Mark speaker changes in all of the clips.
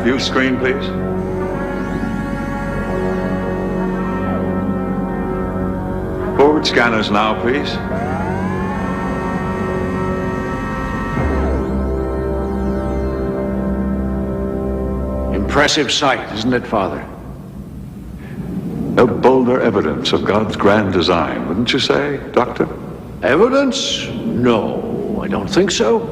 Speaker 1: View screen, please. Forward scanners now, please.
Speaker 2: Impressive sight, isn't it, Father?
Speaker 1: No bolder evidence of God's grand design, wouldn't you say, Doctor?
Speaker 2: Evidence? No, I don't think so.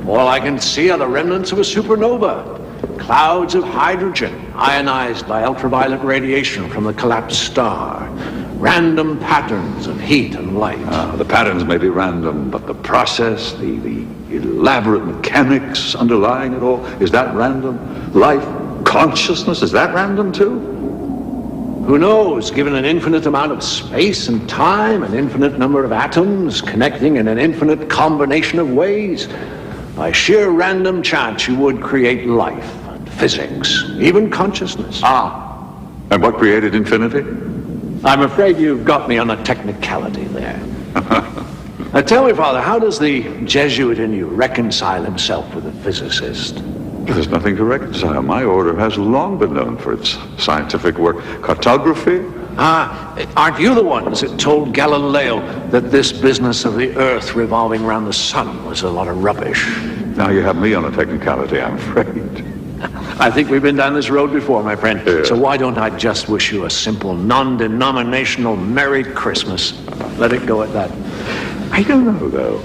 Speaker 2: All I can see are the remnants of a supernova. Clouds of hydrogen, ionized by ultraviolet radiation from the collapsed star. Random patterns of heat and light.
Speaker 1: The patterns may be random, but the process, the elaborate mechanics underlying it all, is that random? Life, consciousness, is that random too?
Speaker 2: Who knows, given an infinite amount of space and time, an infinite number of atoms connecting in an infinite combination of ways, by sheer random chance you would create life, and physics, even consciousness.
Speaker 1: And what created infinity?
Speaker 2: I'm afraid you've got me on a technicality there. Now tell me, Father, how does the Jesuit in you reconcile himself with the physicist?
Speaker 1: There's nothing to reconcile. My order has long been known for its scientific work. Cartography?
Speaker 2: Aren't you the ones that told Galileo that this business of the Earth revolving around the sun was a lot of rubbish?
Speaker 1: Now you have me on a technicality, I'm afraid.
Speaker 2: I think we've been down this road before, my friend.
Speaker 1: Yeah.
Speaker 2: So why don't I just wish you a simple, non-denominational Merry Christmas? Let it go at that.
Speaker 1: I don't know, though.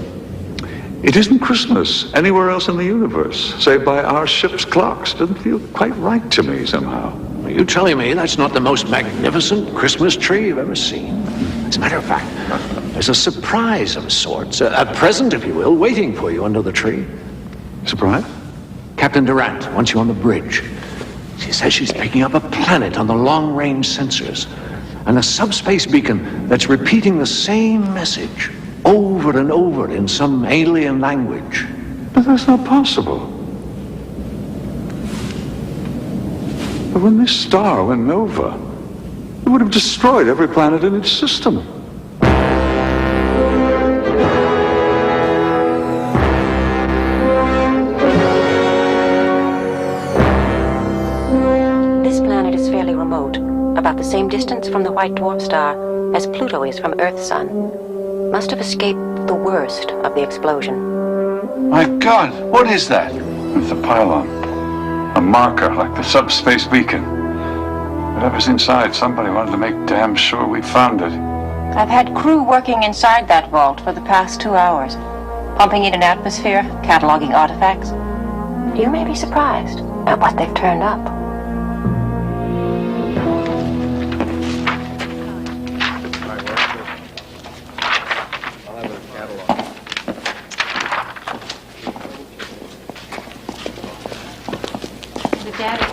Speaker 1: It isn't Christmas anywhere else in the universe, save by our ship's clocks. Doesn't feel quite right to me somehow.
Speaker 2: Are you telling me that's not the most magnificent Christmas tree you've ever seen? As a matter of fact, there's a surprise of sorts, a present, if you will, waiting for you under the tree.
Speaker 1: Surprise?
Speaker 2: Captain Durant wants you on the bridge. She says she's picking up a planet on the long-range sensors and a subspace beacon that's repeating the same message over and over in some alien language.
Speaker 1: But that's not possible. But when this star went nova, it would have destroyed every planet in its system.
Speaker 3: About the same distance from the white dwarf star as Pluto is from Earth's sun. Must have escaped the worst of the explosion.
Speaker 1: My God, what is that? It's a pylon. A marker like the subspace beacon. Whatever's inside, somebody wanted to make damn sure we found it.
Speaker 3: I've had crew working inside that vault for the past 2 hours, pumping in an atmosphere, cataloging artifacts. You may be surprised at what they've turned up.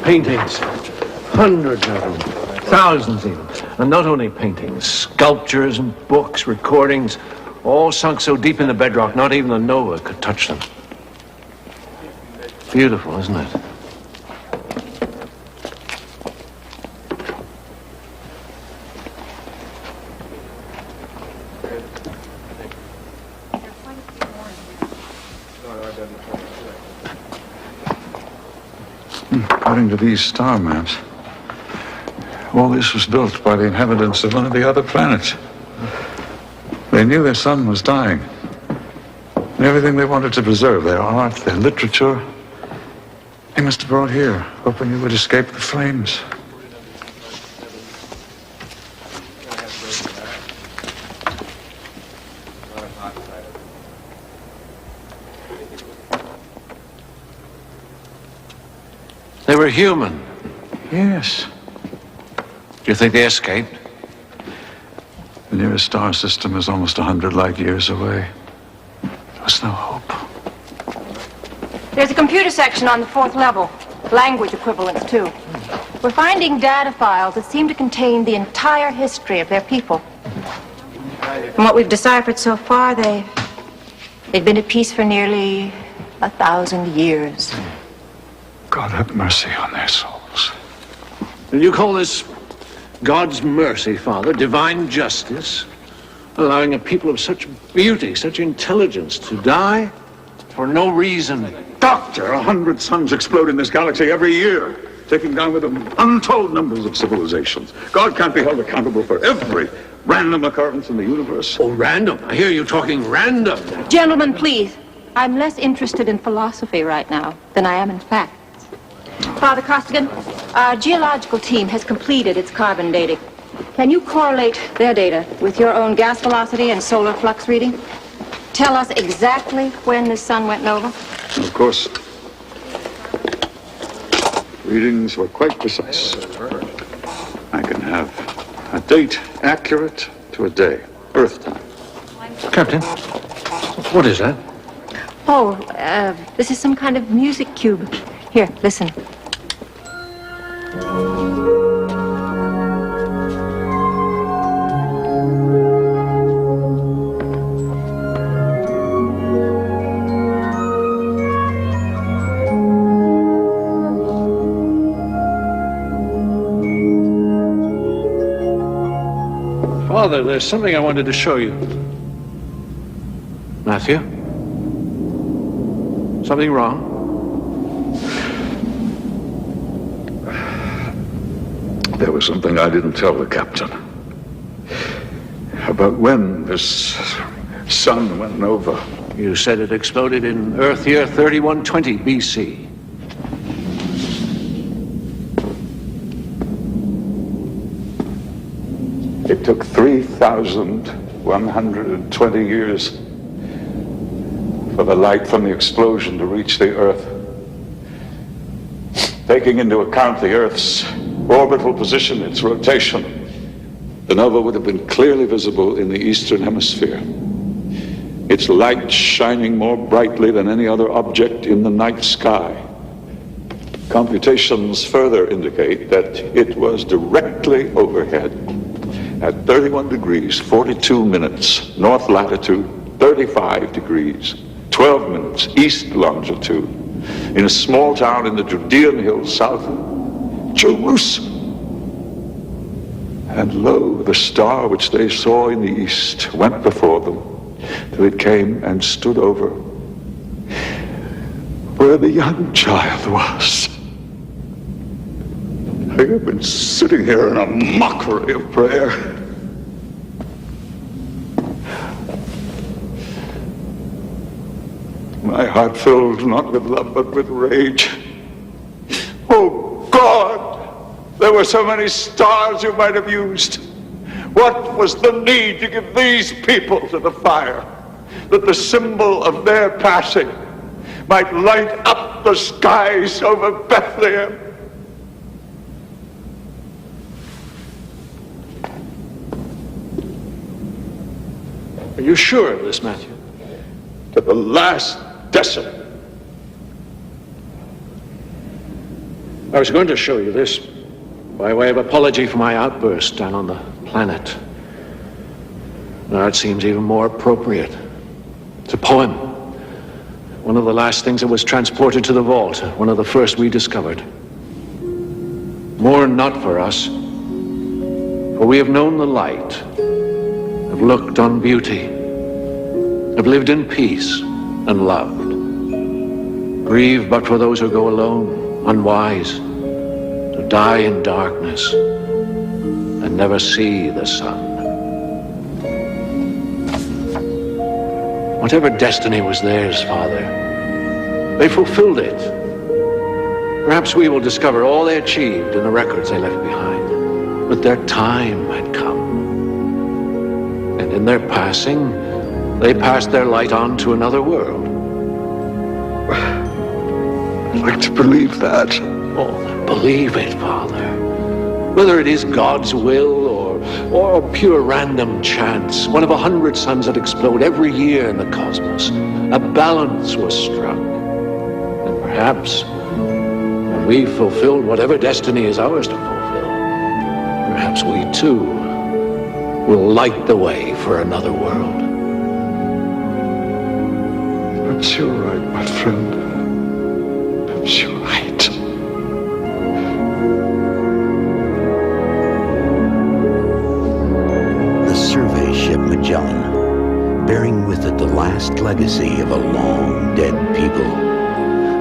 Speaker 2: Paintings, hundreds of them, thousands even. And not only paintings, sculptures and books, recordings, all sunk so deep in the bedrock, not even the Nova could touch them. Beautiful, isn't it?
Speaker 1: According to these star maps, all this was built by the inhabitants of one of the other planets. They knew their sun was dying. And everything they wanted to preserve, their art, their literature, they must have brought here, hoping it would escape the flames.
Speaker 2: They were human.
Speaker 1: Yes.
Speaker 2: Do you think they escaped?
Speaker 1: The nearest star system is almost 100 light years away. There was no hope.
Speaker 3: There's a computer section on the 4th level. Language equivalents, too. We're finding data files that seem to contain the entire history of their people. From what we've deciphered so far, they've been at peace for nearly 1,000 years.
Speaker 1: God have mercy on their souls.
Speaker 2: And you call this God's mercy, Father, divine justice, allowing a people of such beauty, such intelligence to die for no reason?
Speaker 1: Doctor, 100 suns explode in this galaxy every year, taking down with them untold numbers of civilizations. God can't be held accountable for every random occurrence in the universe.
Speaker 2: Oh, random. I hear you talking random.
Speaker 3: Gentlemen, please. I'm less interested in philosophy right now than I am in facts. Father Costigan, our geological team has completed its carbon dating. Can you correlate their data with your own gas velocity and solar flux reading? Tell us exactly when the sun went nova?
Speaker 1: Of course. Readings were quite precise. I can have a date accurate to a day, Earth time.
Speaker 2: Captain, what is that?
Speaker 3: Oh, this is some kind of music cube. Here, listen.
Speaker 2: Father, there's something I wanted to show you. Matthew? Something wrong?
Speaker 1: There was something I didn't tell the captain. About when this sun went nova.
Speaker 2: You said it exploded in Earth year 3120 BC.
Speaker 1: It took 3,120 years for the light from the explosion to reach the Earth. Taking into account the Earth's orbital position, its rotation, the nova would have been clearly visible in the eastern hemisphere. Its light shining more brightly than any other object in the night sky. Computations further indicate that it was directly overhead at 31 degrees, 42 minutes, north latitude, 35 degrees, 12 minutes, east longitude, in a small town in the Judean hills south of Jerusalem. And lo, the star which they saw in the east went before them, till it came and stood over where the young child was. I have been sitting here in a mockery of prayer. My heart filled not with love but with rage. Oh God, there were so many stars you might have used. What was the need to give these people to the fire, that the symbol of their passing might light up the skies over Bethlehem?
Speaker 2: Are you sure of this, Matthew?
Speaker 1: To the last decimal.
Speaker 2: I was going to show you this by way of apology for my outburst down on the planet. Now it seems even more appropriate. It's a poem. One of the last things that was transported to the vault, one of the first we discovered. Mourn not for us, for we have known the light, have looked on beauty, have lived in peace and loved. Grieve but for those who go alone, unwise, to die in darkness and never see the sun. Whatever destiny was theirs, Father, they fulfilled it. Perhaps we will discover all they achieved in the records they left behind. But their time had come. And in their passing, they passed their light on to another world.
Speaker 1: I'd like to believe that.
Speaker 2: Oh, believe it, Father. Whether it is God's will or pure random chance, one of 100 suns that explode every year in the cosmos, a balance was struck. And perhaps, when we've fulfilled whatever destiny is ours to fulfill, perhaps we too will light the way for another world.
Speaker 1: Perhaps you're right, my friend. Perhaps you're right.
Speaker 4: Survey ship Magellan, bearing with it the last legacy of a long dead people,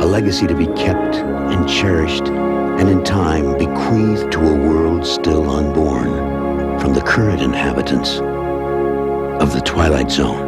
Speaker 4: a legacy to be kept and cherished, and in time bequeathed to a world still unborn from the current inhabitants of the Twilight Zone.